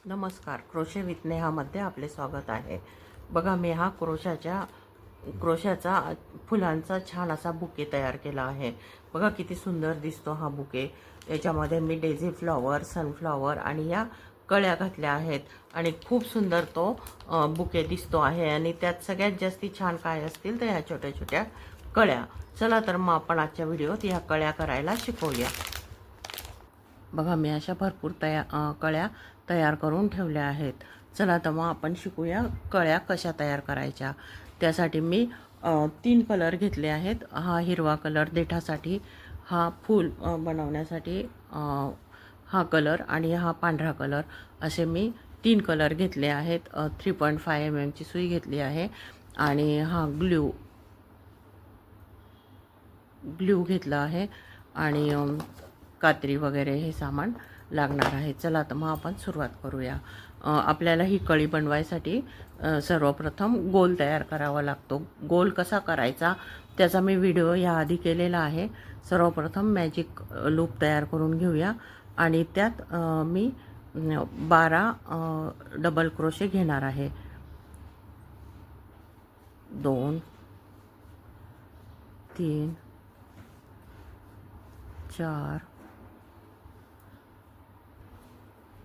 नमस्कार, crochet with नेहामध्ये आपले स्वागत आहे. बघा, मी हा क्रोशाचा फुलांचा छान असा बुके तयार केला आहे. बघा किती सुंदर दिसतो हा बुके. याच्यामध्ये मी डेझी फ्लॉवर, सनफ्लॉवर आणि या कळ्या घातल्या आहेत आणि खूप सुंदर तो बुके दिसतो आहे. आणि त्यात सगळ्यात जास्ती छान काय असतील तर ह्या छोट्या छोट्या कळ्या. चला तर मग आपण आजच्या व्हिडिओत ह्या कळ्या करायला शिकूया. बघा, मी अशा भरपूर कळ्या तयार करून ठेवल्या आहेत. चला तर मग आपण शिकूया कळ्या कशा तयार करायच्या. त्यासाठी मी 3 कलर घेतले आहेत. हा हिरवा कलर देठासाठी, हा फूल बनवण्यासाठी हा कलर आणि हा पांढरा कलर, असे मी 3 कलर घेतले आहेत. 3.5 mm ची सुई घेतली आहे आणि हा ग्लू घेतला आहे आणि कात्री वगैरे हे सामान लागणार आहे. चला तर मग आपण सुरुवात करूया. आपल्याला ही कळी बनवायसाठी सर्वप्रथम गोल तयार करावा लागतो. गोल कसा करायचा त्याचा मी व्हिडिओ याआधी केलेला आहे. सर्वप्रथम मॅजिक लूप तयार करून घेऊया आणि त्यात मी 12 डबल क्रोशे घेणार आहे. 2 3 4,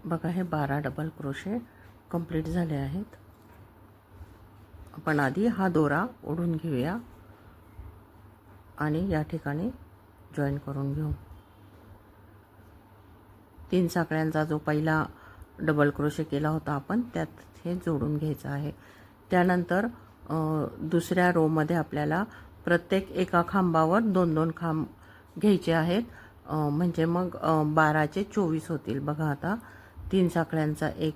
बघा हे 12 डबल क्रोशे कंप्लीट झाले आहेत. आपण आधी हा दोरा ओढून घेऊया आणि या ठिकाणी जॉईन करून घेऊ. 3 साखळ्यांचा जो पहिला डबल क्रोशे केला होता आपण, त्यात हे जोडून घ्यायचं आहे. त्यानंतर दुसऱ्या रो मध्ये आपल्याला प्रत्येक एका खांबावर 2-2 खांब घ्यायचे आहेत. म्हणजे मग 12चे 24 होतील. बघा, आता 3 साखळ्यांचा एक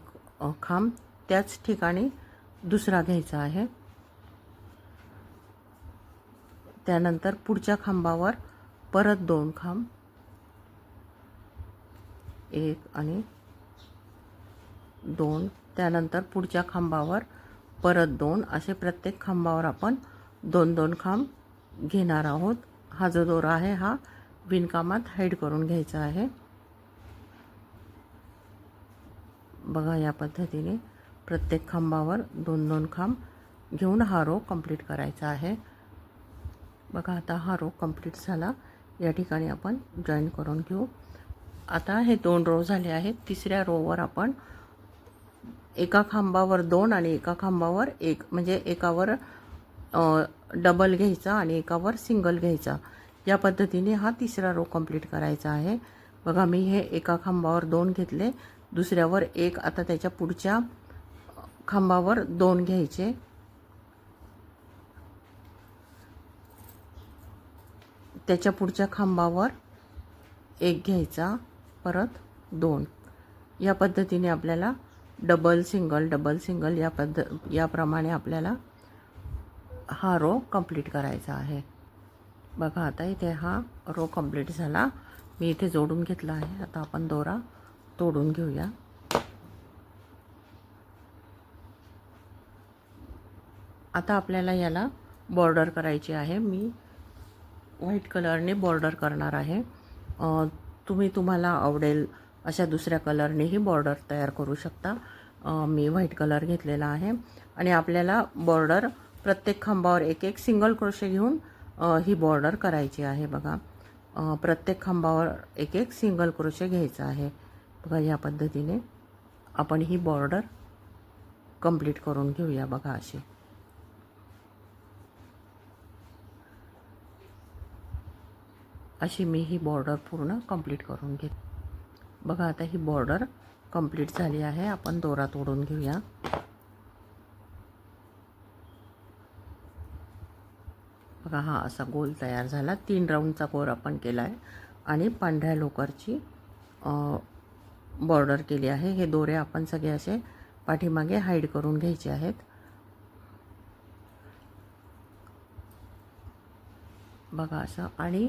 खांब, त्याच ठिकाणी दुसरा घ्यायचा आहे. त्यानंतर पुढच्या खांबावर परत 2 खांब, 1 आणि 2. त्यानंतर पुढच्या खांबावर परत 2. असे प्रत्येक खांबावर आपण 2-2 खांब घेणार आहोत. हा जो दोरा आहे हा विणकामात हाईड करून घ्यायचा आहे. बघा, या पद्धतीने प्रत्येक खांबावर 2-2 खांब घेऊन हा रो कंप्लीट करायचा आहे. बघा, आता हा रो कंप्लीट झाला. या ठिकाणी आपण जॉईन करून घेऊ. आता हे 2 रो झाले आहेत. तिसऱ्या रोवर आपण एका खांबावर 2 आणि एका खांबावर 1, म्हणजे एकावर डबल घ्यायचा आणि एकावर सिंगल घ्यायचा. या पद्धतीने हा तिसरा रो कंप्लीट करायचा आहे. बघा, मी हे एका खांबावर 2 घेतले, दुसऱ्यावर 1. आता त्याच्या पुढच्या खांबावर 2 घ्यायचे, त्याच्या पुढच्या खांबावर 1 घ्यायचा, परत 2. या पद्धतीने आपल्याला डबल सिंगल याप्रमाणे आपल्याला हा रो कंप्लीट करायचा आहे. बघा, आता इथे हा रो कंप्लीट झाला. मी इथे जोडून घेतला आहे. आता आपण दोरा तोडून घेऊया. आता आपल्याला याला बॉर्डर करायची आहे. मी व्हाईट कलरने बॉर्डर करणार आहे. तुम्हाला आवडेल अशा दुसऱ्या कलरनेही बॉर्डर तयार करू शकता. मी व्हाईट कलर घेतलेला आहे आणि आपल्याला बॉर्डर प्रत्येक खांबावर 1-1 सिंगल क्रोशे घेऊन ही बॉर्डर करायची आहे. बघा, प्रत्येक खांबावर 1-1 सिंगल क्रोशे घ्यायचा आहे. बघा, या पद्धतीने आपण ही बॉर्डर कंप्लीट करून घेऊया. बघा, अशी मी ही बॉर्डर पूर्ण कंप्लीट करून घेते. बघा, आता ही बॉर्डर कंप्लीट झाली आहे. आपण दोरा तोडून घेऊया. बघा, हा असा गोल तयार झाला. 3 राऊंडचा गोल आपण केला आहे आणि पांढऱ्या लोकरची बॉर्डर केली आहे. हे दोरे आपण सगळे असे पाठीमागे हाईड करून घ्यायचे आहेत. बघा असं. आणि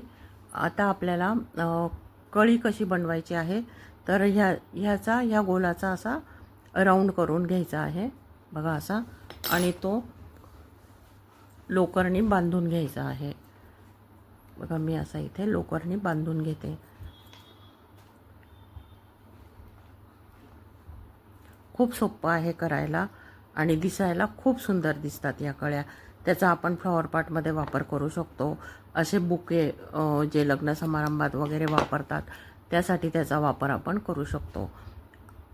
आता आपल्याला कळी कशी बनवायची आहे तर ह्या गोलाचा असा राऊंड करून घ्यायचा आहे. बघा असा, आणि तो लोकरनी बांधून घ्यायचा आहे. बघा, मी असा इथे लोकरनी बांधून घेते. खूप सोपं आहे करायला आणि दिसायला खूप सुंदर दिसतात या कळ्या. त्याचा आपण फ्लॉवर पॉटमध्ये वापर करू शकतो. असे बुके जे लग्न समारंभात वगैरे वापरतात त्यासाठी त्याचा वापर आपण करू शकतो.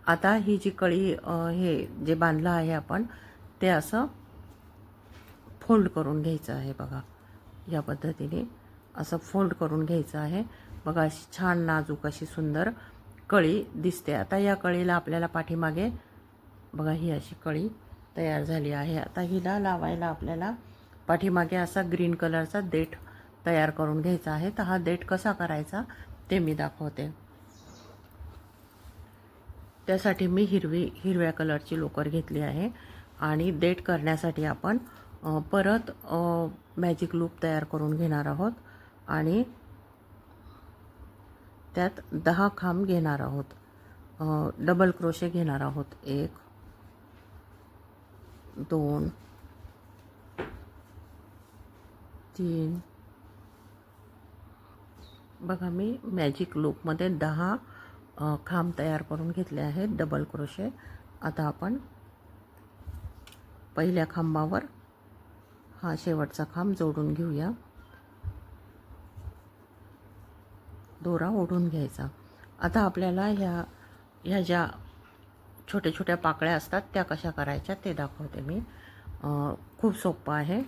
आता ही जी कळी हे जे बांधलं आहे आपण ते असं फोल्ड करून घ्यायचं आहे. बघा या पद्धतीने असं फोल्ड करून घ्यायचं आहे. बघा अशी छान नाजूक अशी सुंदर कळी दिसते. आता या कळीला आपल्याला पाठीमागे बघा ही अशी कळी तयार झाली आहे. आता हिला लावायला आपल्याला पाठीमागे असा ग्रीन कलरचा देठ तयार करून घ्यायचा आहे. तर हा देठ कसा करायचा ते मी दाखवते. त्यासाठी मी हिरव्या कलरची लोकर घेतली आहे आणि देठ करण्यासाठी आपण परत मॅजिक लूप तयार करून घेणार आहोत आणि त्यात 10 खांब घेणार आहोत. डबल क्रोशे घेणार आहोत. 1 2 3 बघा मी मॅजिक लूपमध्ये 10 खांब तयार करून घेतले आहेत डबल क्रोशे. आता आपण पहिल्या खांबावर हा शेवटचा खांब जोडून घेऊया. दोरा ओढून घ्यायचा. आता आपल्याला ह्या ज्या छोट्या छोट्या पाकळ्या असतात त्या कशा करायच्या ते दाखवते मी. खूप सोपं आहे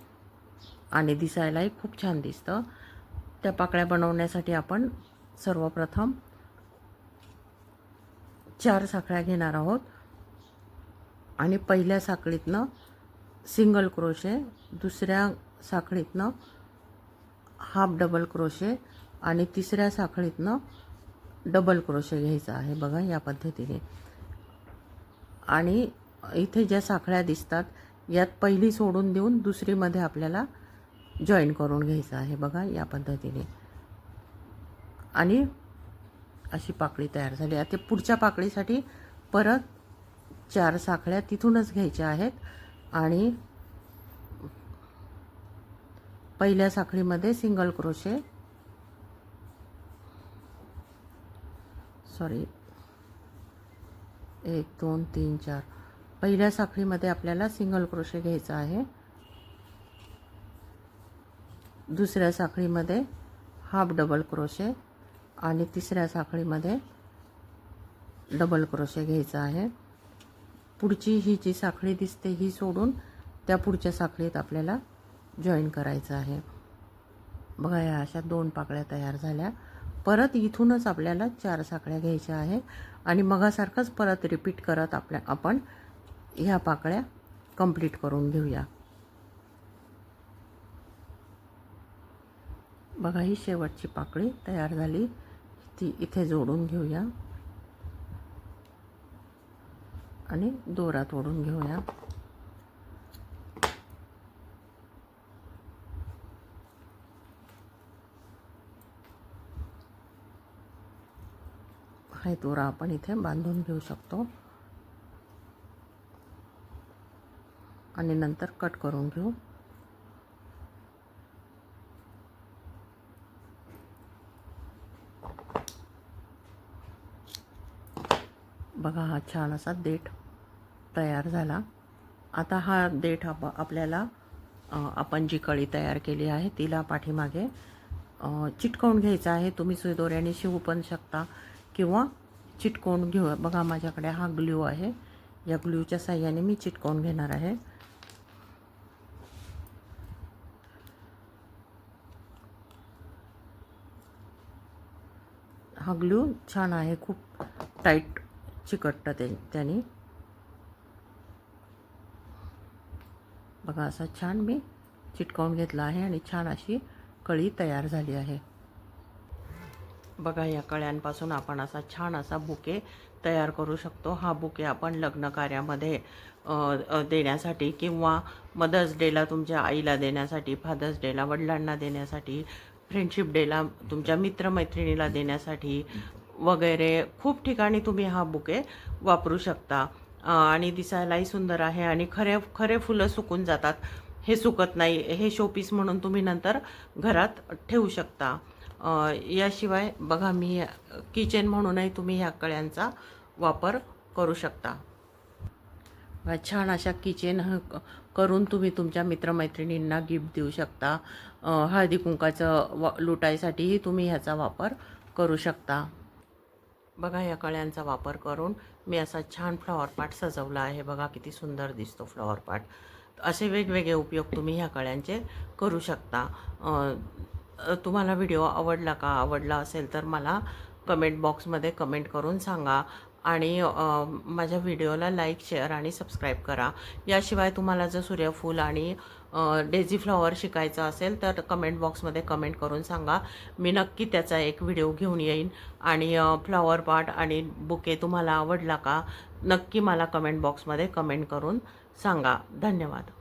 आणि दिसायलाही खूप छान दिसतं. त्या पाकळ्या बनवण्यासाठी आपण सर्वप्रथम 4 साखळ्या घेणार आहोत आणि पहिल्या साखळीतनं सिंगल क्रोशे, दुसऱ्या साखळीतनं हाफ डबल क्रोशे आणि तिसऱ्या साखळीतनं डबल क्रोशे घ्यायचा आहे. बघा या पद्धतीने. आणि इथे ज्या साखळ्या दिसतात यात पहिली सोडून देऊन दुसरीमध्ये आपल्याला जॉईन करून घ्यायचं आहे. बघा या पद्धतीने. आणि अशी पाकळी तयार झाली. आता पुढच्या पाकळीसाठी परत 4 साखळ्या तिथूनच घ्यायच्या आहेत आणि पहिल्या साखळीमध्ये सिंगल क्रोशे 1 2 3 4 पहिल्या साखळीमध्ये आपल्याला सिंगल क्रोशे घ्यायचा आहे. दुसऱ्या साखळीमध्ये हाफ डबल क्रोशे आणि तिसऱ्या साखळीमध्ये डबल क्रोशे घ्यायचा आहे. पुढची ही जी साखळी दिसते ही सोडून त्या पुढच्या साखळीत आपल्याला जॉईन करायचं आहे. बघा या अशा 2 पाकळ्या तयार झाल्या. परत इथूनच आपल्याला 4 साखळ्या घ्यायच्या आहे आणि मगासारखंच परत रिपीट करत आपण ह्या पाकळ्या कंप्लीट करून घेऊया. बघा ही शेवटची पाकळी तयार झाली. ती इथे जोडून घेऊया आणि दोरा तोडून घेऊया. हा दोरा आपण इथे बांधून घेऊ शकतो आणि नंतर कट करून घेऊ. बघा हा छान असा देठ तयार झाला. आता हा देठ आपल्याला आपण जी कळी तयार केली आहे तिला पाठीमागे चिटकवून घ्यायचा आहे. तुम्ही सुई दोऱ्याने शिवू पण शकता किंवा चिटकवून घेऊ. बघा माझ्याकडे हा ग्लू आहे. या ग्लूच्या साहाय्याने मी चिटकवून घेणार आहे. हा ग्लू छान आहे. खूप टाईट चिकटतं त्याने. बघा असं छान मी चिटकवून घेतला आहे आणि छान अशी कळी तयार झाली आहे. बघा या कळ्यांपासून आपण असा छान असा बुके तयार करू शकतो. हा बुके आपण लग्न कार्यामध्ये देण्यासाठी किंवा मदर्स डेला तुमच्या आईला देण्यासाठी, फादर्स डेला वडिलांना देण्यासाठी, फ्रेंडशिप डेला तुमच्या मित्रमैत्रिणीला देण्यासाठी वगैरे खूप ठिकाणी तुम्ही हा बुके वापरू शकता. आणि दिसायलाही सुंदर आहे आणि खरे फुलं सुकून जातात. हे सुकत नाही. हे शोपीस म्हणून तुम्ही नंतर घरात ठेवू शकता. याशिवाय बघा मी किचन म्हणूनही तुम्ही ह्या कळ्यांचा वापर करू शकता. छान अशा किचन करून तुम्ही तुमच्या मित्रमैत्रिणींना गिफ्ट देऊ शकता. हळदी कुंकाचं लुटायसाठीही तुम्ही ह्याचा वापर करू शकता. बघा या कळ्यांचा वापर करून मी असा छान फ्लॉवर पॉट सजवला आहे. बघा किती सुंदर दिसतो फ्लॉवर पॉट. असे वेगवेगळे उपयोग तुम्ही ह्या कळ्यांचे करू शकता. तुम्हाला व्हिडिओ आवडला असेल तर मला कमेंट बॉक्समध्ये कमेंट करून सांगा आणि माझ्या व्हिडिओला लाईक, शेअर आणि सबस्क्राईब करा. याशिवाय तुम्हाला जर सूर्यफूल आणि डेझी फ्लॉवर शिकायचं असेल तर कमेंट बॉक्समध्ये कमेंट करून सांगा. मी नक्की त्याचा एक व्हिडिओ घेऊन येईन. आणि फ्लॉवर पॉट आणि बुके तुम्हाला आवडला का नक्की मला कमेंट बॉक्समध्ये कमेंट करून सांगा. धन्यवाद.